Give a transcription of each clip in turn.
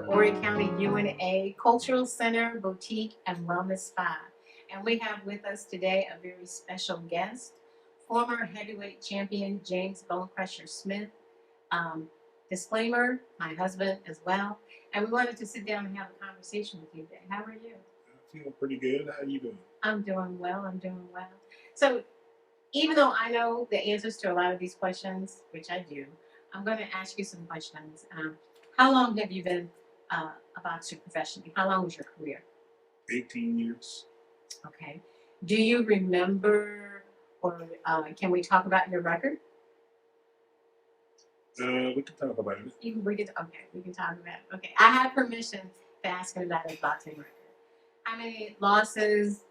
the Horry County UNA Cultural Center, Boutique, and Wellness Spa. And we have with us today a very special guest, former heavyweight champion James Bonecrusher Smith. Disclaimer, my husband as well. And we wanted to sit down and have a conversation with you today. How are you? I feel pretty good. How you doing? I'm doing well. So even though I know the answers to a lot of these questions, which I do, I'm going to ask you some questions. How long have you been a boxer professionally? How long was your career? 18 years. Okay. Do you remember, or can we talk about your record? We can talk about it. We can talk about it. Okay. I have permission to ask him about his boxing record. How many losses,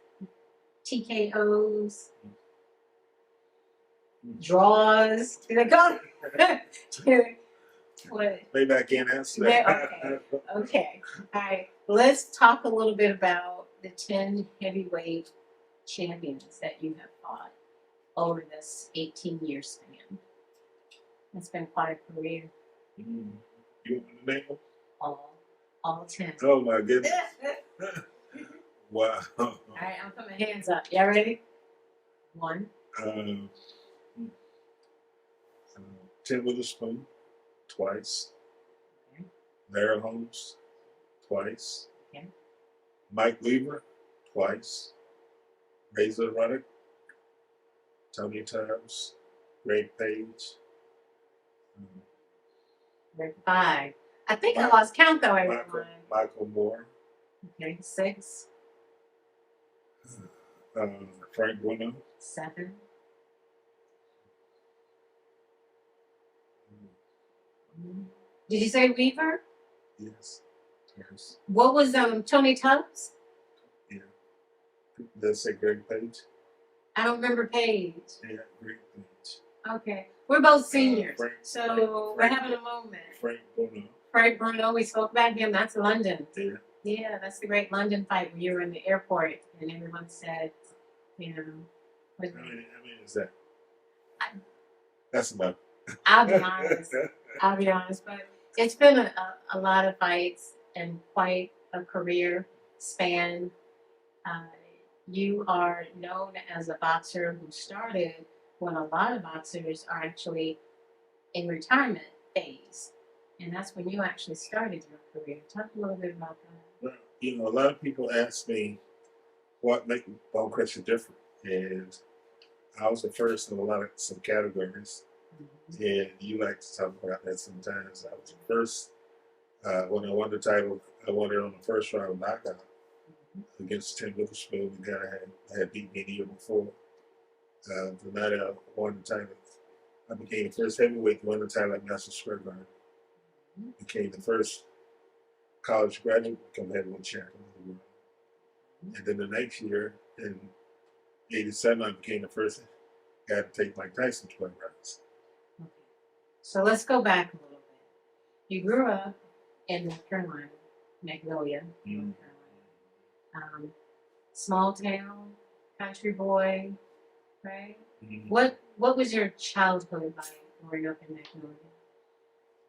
TKOs, draws? Did I go? What? Maybe I can't answer that. Okay. All right. Let's talk a little bit about the 10 heavyweight champions that you have fought over this 18-year span. It's been quite a career. You want the name? All 10. Oh my goodness. Wow. All right, I'm putting my hands up. Y'all ready? 1. Tim Witherspoon, twice. Okay. Larry Holmes, twice. Okay. Mike Weaver, twice. Razor Ruddock, Tony Times, Greg Page. 5. I think I lost count though, everyone. Michael Moore. Okay, 6. Frank Bueno. 7. Did you say Weaver? Yes. What was Tony Tubbs? Yeah. Let's say Greg Page. I don't remember Page. Yeah, Greg Page. Okay. We're both seniors, Frank, we're having a moment. Frank Bruno. Frank Bruno, we spoke about him. That's London. Yeah. Yeah, that's the great London fight where you were in the airport and everyone said, you know. How many is that? That's about. I'll be honest, but it's been a lot of fights and quite a career span. You are known as a boxer who started when a lot of boxers are actually in retirement phase. And that's when you actually started your career. Talk a little bit about that. Well, a lot of people ask me what makes Bonecrusher different. And I was the first in some categories. Mm-hmm. And you like to talk about that sometimes. I was the first. When I won the title, I won it on the first round knockout against Tim Witherspoon, the guy I had beat me the year before. The night I won the title, I became the first heavyweight to win the title at Madison Square Garden. Became the first college graduate to become heavyweight champion of the world. And then the next year, in '87, I became the first guy to take Mike Tyson 12 rounds. Okay. So let's go back a little bit. You grew up in North Carolina, Magnolia, North Carolina. Small town, country boy, right? Mm-hmm. What was your childhood like growing up in Magnolia?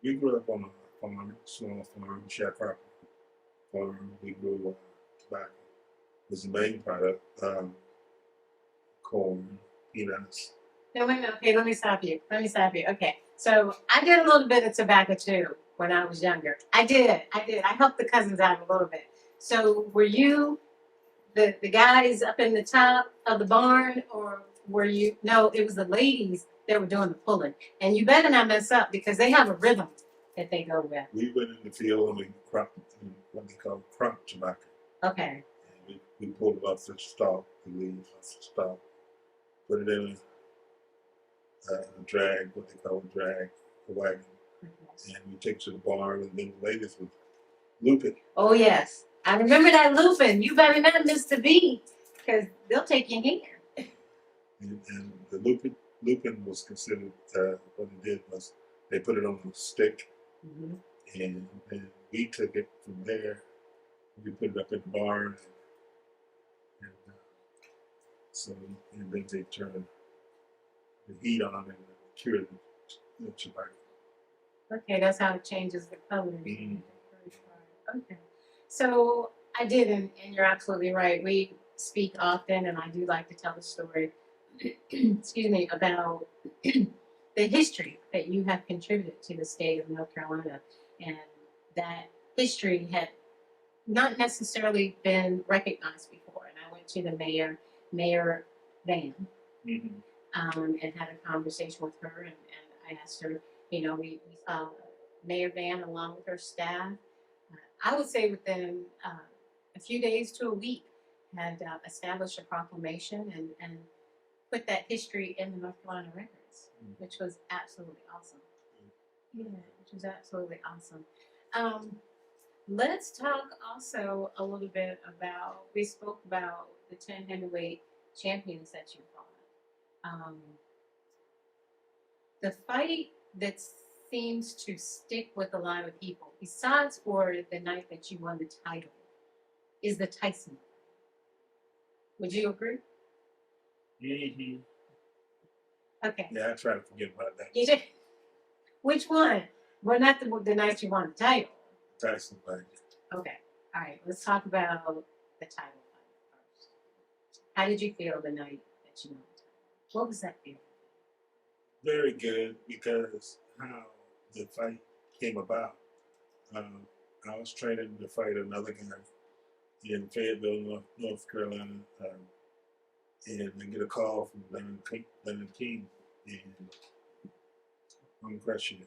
We grew up on a farm, small farm, sharecropper farm. We grew tobacco was the main product. Corn, peanuts. No, wait a minute. Okay, let me stop you. Okay, so I did a little bit of tobacco too when I was younger. I did. I helped the cousins out a little bit. So were you the guys up in the top of the barn, or were you? No, it was the ladies that were doing the pulling. And you better not mess up because they have a rhythm that they go with. We went in the field and we cropped what they call crop tobacco. Okay. And we pulled it off the stalk, the leaves off the stalk, put it in a drag, what they call a drag, a wagon. And we take it to the barn, and then the ladies would loop it. Oh, yes. I remember that looping. You better not miss the beat, because they'll take your hand. And the looping was considered, what they did was they put it on a stick, and we took it from there. We put it up in the barn, and then they turned the heat on and cured the tobacco. Okay, that's how it changes the color. Okay. So I did, and you're absolutely right. We speak often, and I do like to tell the story, excuse me, about the history that you have contributed to the state of North Carolina. And that history had not necessarily been recognized before. And I went to the Mayor Van, and had a conversation with her, and I asked her, we Mayor Van, along with her staff, I would say within a few days to a week, had established a proclamation and put that history in the North Carolina records, which was absolutely awesome. Yeah, which was absolutely awesome. Let's talk also a little bit about, we spoke about the 10 heavyweight champions that you fought. The fight that seems to stick with a lot of people, besides for the night that you won the title, is the Tyson. Would you agree? Mm-hmm. Okay. Yeah, I try to forget about that. You did? Which one? Well, not the night you won the title. Tyson fight. Okay. All right. Let's talk about the title fight first. How did you feel the night that you won the title? What was that feeling? Very good, because how the fight came about. I was training to fight another guy in Fayetteville, North Carolina, and I get a call from Don King and Bonecrusher.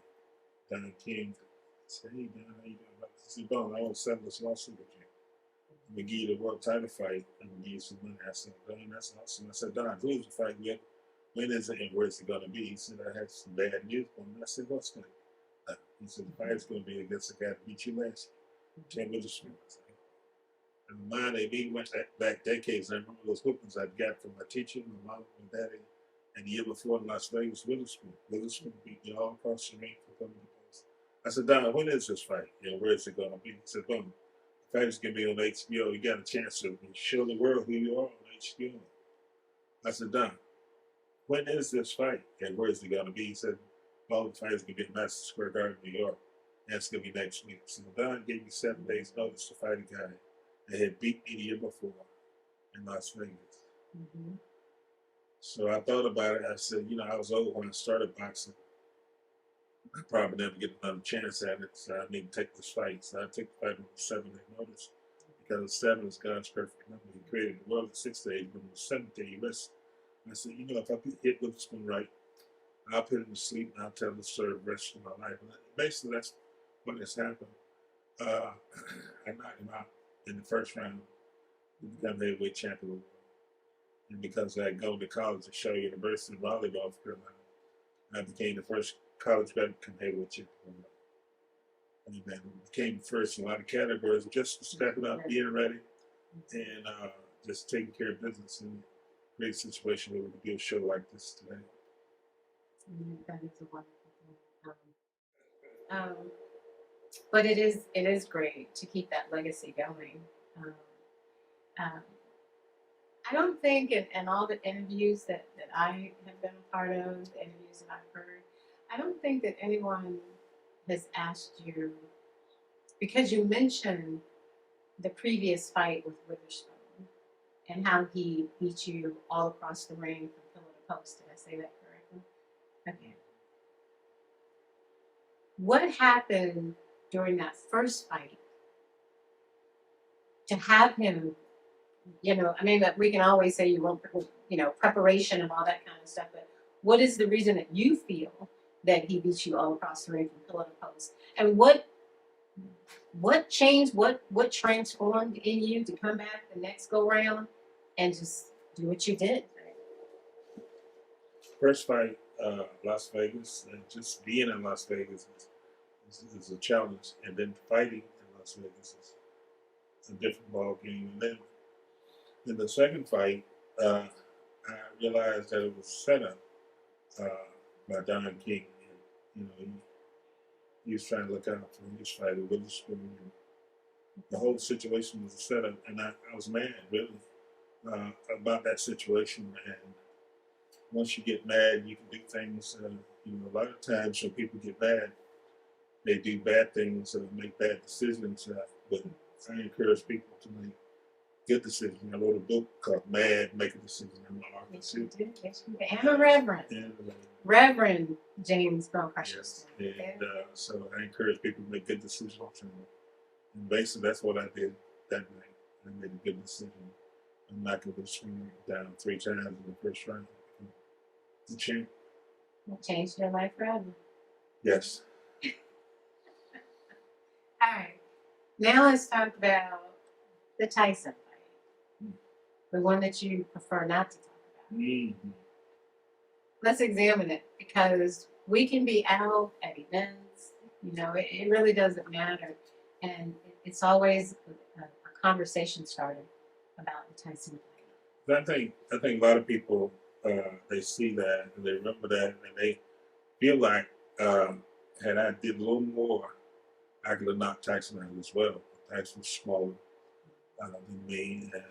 Don King said, "Hey, Don, how you doing?" I said, "Bon, I want to settle this lawsuit with you. I'm going to give you the world title fight. I'm going to give you some money." I said, "Don, that's awesome." I said, "Don, who's the fight with? When is it and where's it going to be?" He said, "I had some bad news for him." I said, "What's that?" He said, "The fight's going to be against the guy that beat you last year, 10 Witherspoon." And mine, they went back decades. I remember those whoopings I got from my teacher, my mom, my daddy, and the year before in Las Vegas, Witherspoon. Witherspoon beat me all across the ring for coming to post. I said, "Don, when is this fight? Where is it going to be?" He said, "Boom, the fight is going to be on HBO. You got a chance to show the world who you are on HBO." I said, "Don, when is this fight and where is it going to be?" He said, "Well, the fight is going to be at Madison Square Garden, New York. And it's going to be next week." So Don gave me 7 days notice to fight a guy that had beat me the year before in Las Vegas. Mm-hmm. So I thought about it. I said, I was old when I started boxing. I probably never get another chance at it, so I need to take this fight. So I took the fight on 7-day notice, because 7 is God's perfect number. He created the world at 6 days, but on the 7th day he rested. I said, if I hit Witherspoon right, I'll put him to sleep and I'll tell the story the rest of my life. And basically, that's what has happened. I knocked him out in the first round to become heavyweight champion. And because I go to college at Shaw University in Raleigh, North Carolina, I became the first college graduate to become heavyweight champion. And then became first in a lot of categories, just stepping up, being ready, and just taking care of business in a great situation where we could do a show like this today. That is a wonderful thing. But it is great to keep that legacy going. I don't think in all the interviews that I have been a part of, the interviews that I've heard, I don't think that anyone has asked you, because you mentioned the previous fight with Witherspoon and how he beat you all across the ring from pillar to post. Did I say that correctly? Okay. What happened during that first fight to have him, we can always say you want, preparation and all that kind of stuff, but what is the reason that you feel that he beat you all across the ring from pillar to post? And what changed, what transformed in you to come back the next go round and just do what you did? First fight, Las Vegas, and just being in Las Vegas is a challenge, and then fighting in Las Vegas is a different ball game. And then in the second fight, I realized that it was set up by Don King. And, he was trying to look out for his fighter, Witherspoon. And the whole situation was a setup, and I was mad, really, about that situation. And once you get mad, you can do things. A lot of times when people get mad, they do bad things or make bad decisions. but I encourage people to make good decisions. I wrote a book called Mad Make a Decision. I'm an author Yes, too. you did. Yes, you did. And a reverend. Reverend James Bonecrusher. Yes, and so I encourage people to make good decisions, and basically that's what I did that night. I made a good decision. I'm knocking the swing down 3 times in the first round. The champ. It changed your life forever. Yes. All right. Now let's talk about the Tyson fight. The one that you prefer not to talk about. Mm-hmm. Let's examine it, because we can be out at events, you know, it really doesn't matter. And it's always a conversation starter about the Tyson fight. I think a lot of people they see that and they remember that and they feel like had I did a little more, I could have knocked Tyson out as well. Tyson was smaller than me, and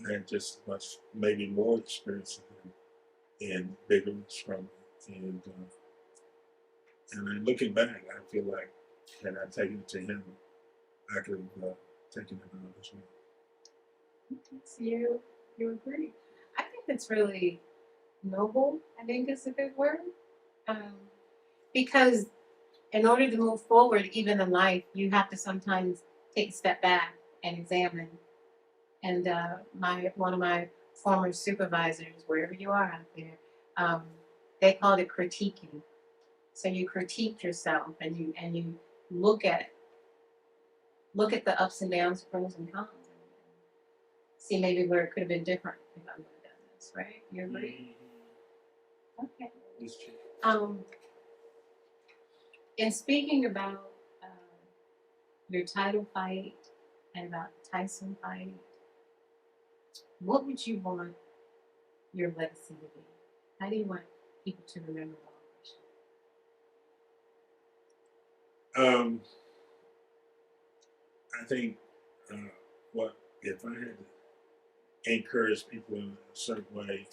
I had just much, maybe more experience than him and bigger and stronger. And then looking back, I feel like had I taken it to him, I could have taken him out as well. So you agree? I think that's really noble. I think is a good word, because in order to move forward, even in life, you have to sometimes take a step back and examine. And one of my former supervisors, wherever you are out there, they called it critiquing. So you critique yourself and you look at the ups and downs, pros and cons, and see maybe where it could have been different if I would have done this. Right? You agree? Okay. In speaking about your title fight and about the Tyson fight, what would you want your legacy to be? How do you want people to remember Bonecrusher? I think what if I had to encourage people in a certain way,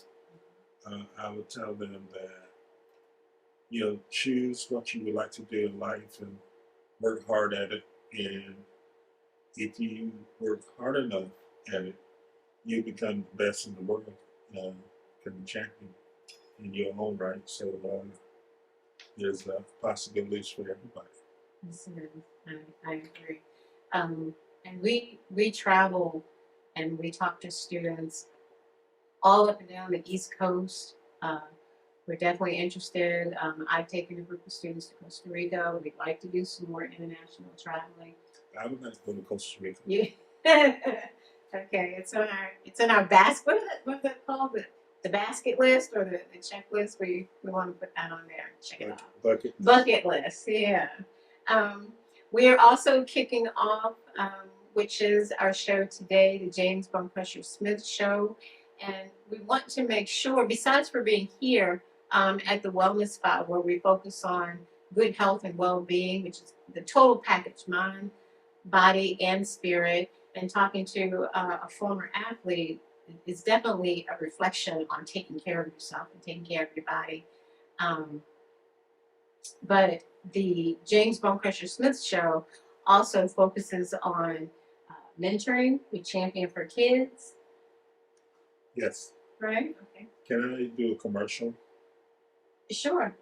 I would tell them that choose what you would like to do in life and work hard at it. And if you work hard enough at it, you become the best in the world, become a champion in your own right. So there's possibilities for everybody. I agree. And we travel and we talk to students all up and down the East Coast. We're definitely interested. I've taken a group of students to Costa Rica. We'd like to do some more international traveling. I would like to go to Costa Rica. Yeah. Okay, it's in our basket. What's that called? The basket list or the checklist? We want to put that on there. Check it out. Bucket list. Yeah. We are also kicking off, which is our show today, the James Bonecrusher Smith Show, and we want to make sure, besides for being here at the Wellness Spot, where we focus on good health and well-being, which is the total package, mind, body, and spirit, and talking to a former athlete is definitely a reflection on taking care of yourself and taking care of your body. But the James Bonecrusher Smith Show also focuses on mentoring. We champion for kids. Yes. Right? Okay. Can I do a commercial? Sure.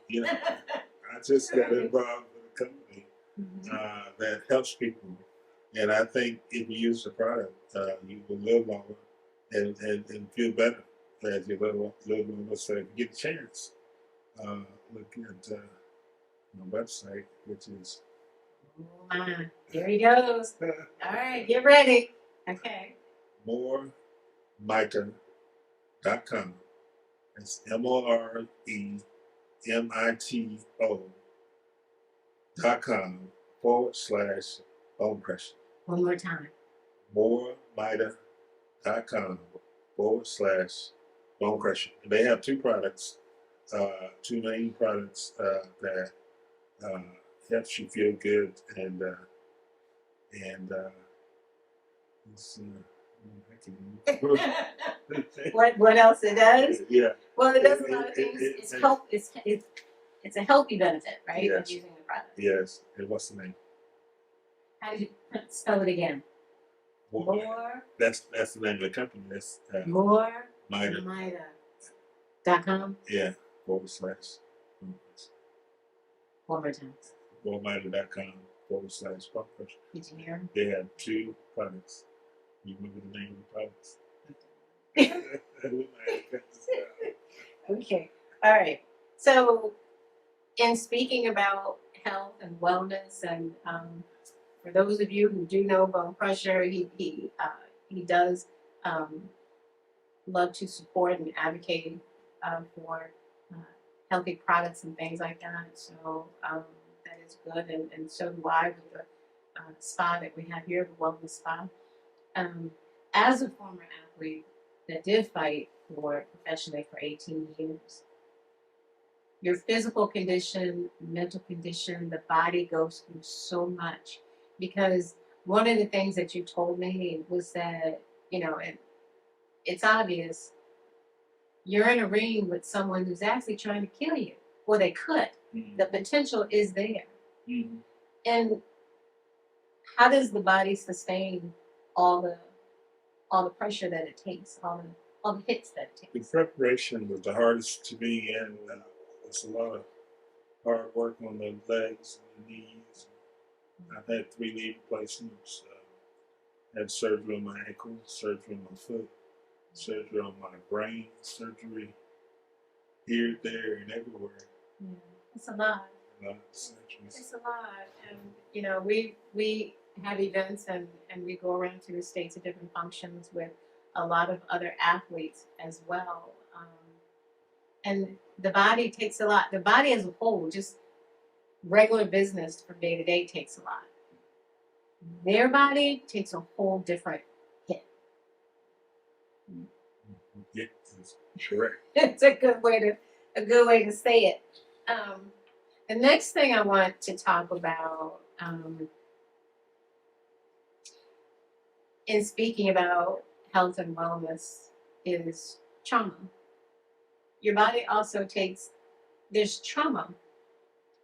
I just got involved with a company that helps people. And I think if you use the product, you will live longer and feel better as you live longer. So if you get a chance, look at my website, which is... Oh my, here he goes. All right, get ready. Okay. moremito.com. It's moremito.com/Bonecrusher. One more time. moremito.com/Bonecrusher. They have two products, two main products that helps you feel good and what else it does? Yeah. Well, it does a lot of things. It's it's a healthy benefit, right? Yes. Of using the product. Yes. And what's the name? How do you spell it again? More. That's the name of the company. That's More. Mida. Mida.com. Yeah. / One more time. Mida.com / Bonecrusher. Did you hear? They have 2 products. You remember the name of the products? We might have to cut this down. Okay. All right. So, in speaking about health and wellness, and for those of you who do know Bonecrusher, he does love to support and advocate for healthy products and things like that. So that is good, and so do I with the spa that we have here, the wellness spa. As a former athlete that did fight professionally for 18 years, your physical condition, mental condition, the body goes through so much. Because one of the things that you told me was that, it's obvious you're in a ring with someone who's actually trying to kill you. Well, they could. Mm-hmm. The potential is there. Mm-hmm. And how does the body sustain all the pressure that it takes, all the hits that it The takes? preparation was the hardest to me, and it's a lot of hard work on the legs and the knees. I've had 3 knee replacements. Had surgery on my ankle, surgery on my foot, surgery on my brain, surgery here, there, and everywhere. Yeah, it's a lot. A lot of surgeries. It's a lot, and we have events and we go around to the states of different functions with a lot of other athletes as well. And the body takes a lot. The body as a whole, just regular business from day to day, takes a lot. Their body takes a whole different hit. Yeah, that's correct. It's a good way to say it. The next thing I want to talk about, in speaking about health and wellness, is trauma. Your body also there's trauma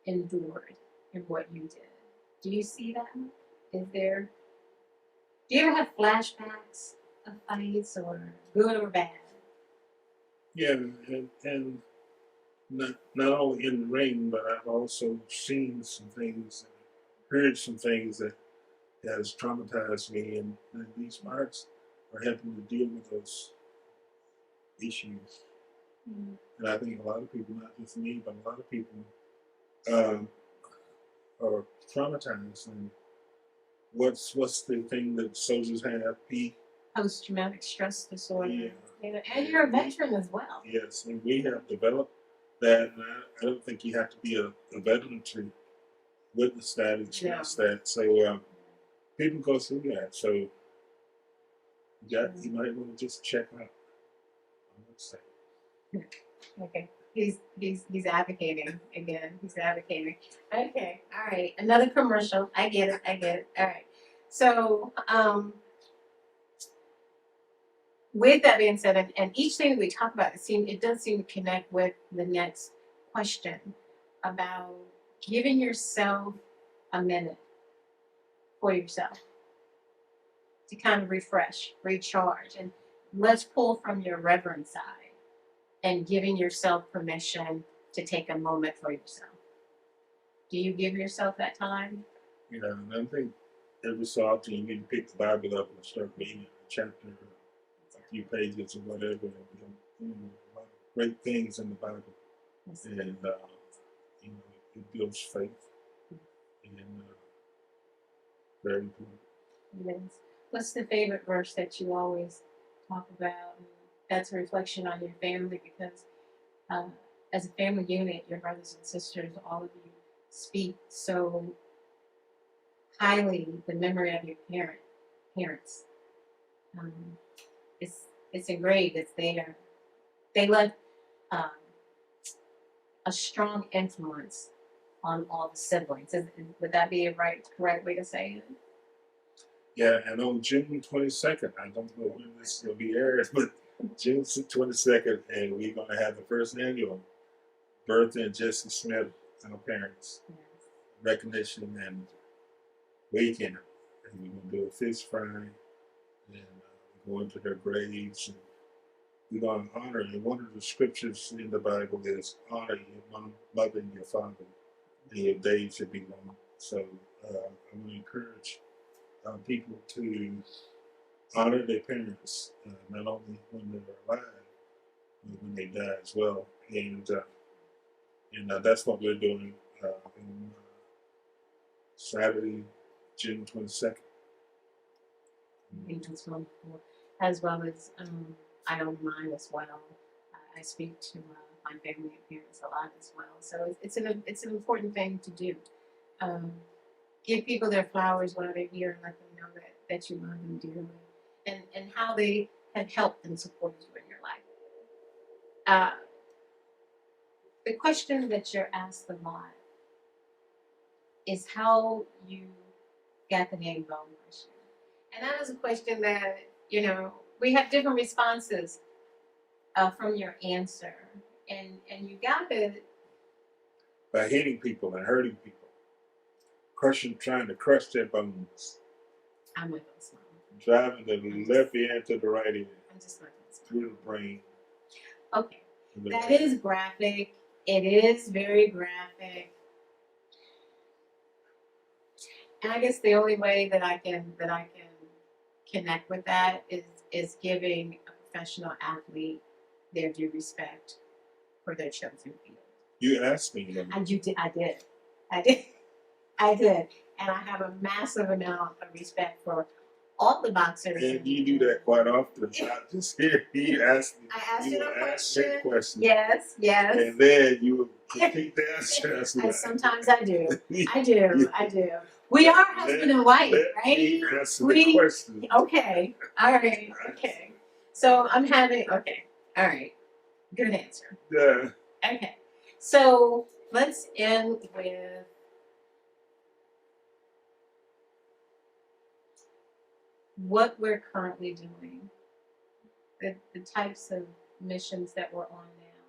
endured in what you did. Do you see that? Do you ever have flashbacks of fights, or good or bad? Yeah, and not only in the ring, but I've also seen some things, heard some things that has traumatized me, and these parts are helping to deal with those issues. Mm-hmm. And I think a lot of people, not just me, but a lot of people, are traumatized. And what's the thing that soldiers have? Post-traumatic stress disorder. Yeah. And you're a veteran as well. Yes, and we have developed that. And I don't think you have to be a veteran to witness that, experience that. So people go through that. So you might want to just check out. Okay. He's advocating again. He's advocating. Okay. All right. Another commercial. I get it. All right. So, with that being said, and each thing that we talk about, it does seem to connect with the next question about giving yourself a minute for yourself to kind of refresh, recharge, and let's pull from your reverend side and giving yourself permission to take a moment for yourself. Do you give yourself that time? And I think every so often you need to pick the Bible up and start reading a chapter, a few pages or whatever. A lot of great things in the Bible, and it builds faith, and very important. Yes. What's the favorite verse that you always talk about? That's a reflection on your family, because as a family unit, your brothers and sisters, all of you speak so highly the memory of your parents. It's engraved. It's there. They left a strong influence on all the siblings. Would that be a correct way to say it? Yeah, and on June 22nd, I don't know when this will be aired, but June 22nd, and we're going to have the first annual Bertha and Jesse Smith, our parents, Yes. recognition and weekend. And we're going to do a fish fry and go into their graves. And we're going to honor. And one of the scriptures in the Bible is honor your mother and your father, and your days should be long. So I want to encourage people to honor their parents, not only when they're alive, but when they die as well. And that's what we're doing on Saturday, June 22nd. I think that's wonderful. As well as I own mine as well. I speak to my family and parents a lot as well. So it's an important thing to do. Give people their flowers while they're here and let them know that you love them dearly, and how they have helped and supported you in your life. The question that you're asked a lot is how you got the name Bonecrusher. And that is a question that, we have different responses from your answer. And you got it. By hitting people and hurting people, trying to crush their bones. I'm not going to smile. Driving the left ear into the right ear. I'm just not going to smile. Through the brain. Okay. That is graphic. It is very graphic. And I guess the only way that I can connect with that is giving a professional athlete their due respect for their chosen field. You asked me. And you did. I did. And I have a massive amount of respect for all the boxers. And you do that quite often. I just hear you ask me. I asked you a question. Yes. And then you would repeat the answer. Sometimes I do. I do. We are husband and wife, right? Answer the question. Okay. All right. Okay. So I'm having. Okay. All right. Good answer. Yeah. Okay. So let's end with what we're currently doing, the types of missions that we're on now.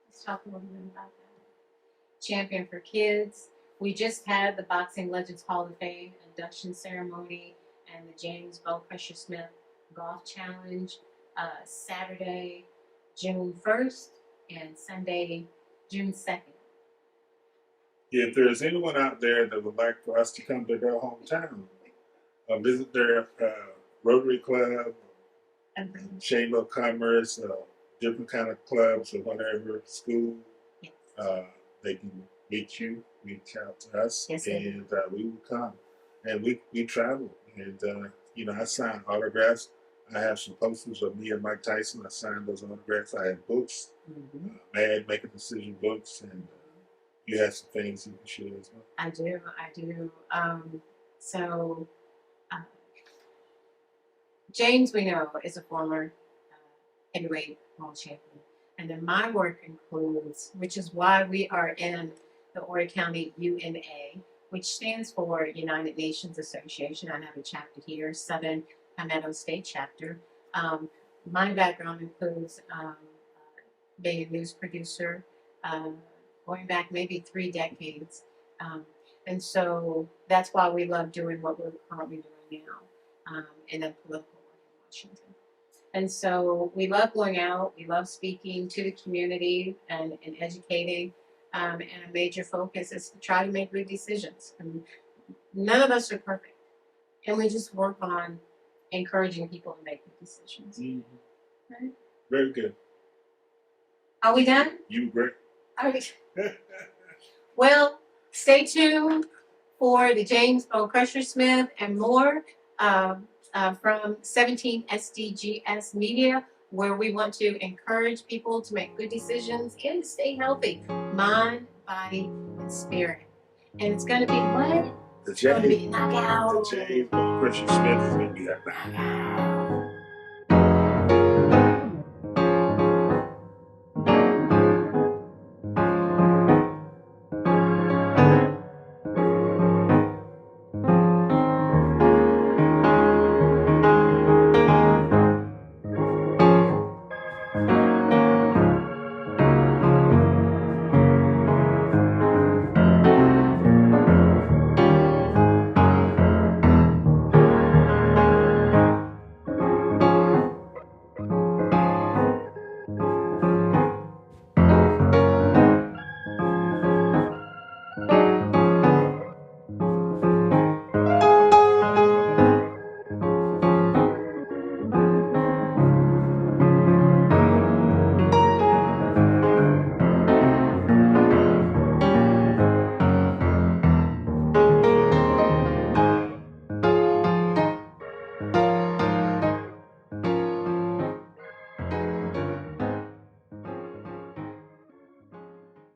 Let's talk a little bit about that. Champion for Kids. We just had the Boxing Legends Hall of Fame induction ceremony and the James Bonecrusher Smith Golf Challenge, Saturday, June 1st and Sunday, June 2nd. If there's anyone out there that would like for us to come to their hometown, visit their Rotary Club, Chamber of Commerce, different kind of clubs or whatever, school, yes. They can reach out to us, yes, and we will come. And we travel, and I sign autographs. I have some posters of me and Mike Tyson. I signed those autographs. I have books, Mad Make a Decision books, and you have some things you can share as well. I do. James, we know, is a former heavyweight world champion. And then my work includes, which is why we are in the Horry County UNA, which stands for United Nations Association. I have a chapter here, Southern Palmetto State Chapter. My background includes being a news producer, going back maybe 3 decades. And so that's why we love doing what we're currently doing now in a political work in Washington. And so we love going out, we love speaking to the community and educating. And a major focus is to try to make good decisions. And none of us are perfect. And we just work on encouraging people to make good decisions. Mm-hmm. Right? Very good. Are we done? You great. Are we? Well, stay tuned for the James Bonecrusher Smith and more from 17 SDGs Media, where we want to encourage people to make good decisions and to stay healthy, mind, body, and spirit. And it's going to be what? The James Knockout. Bonecrusher Smith is going to be a knockout.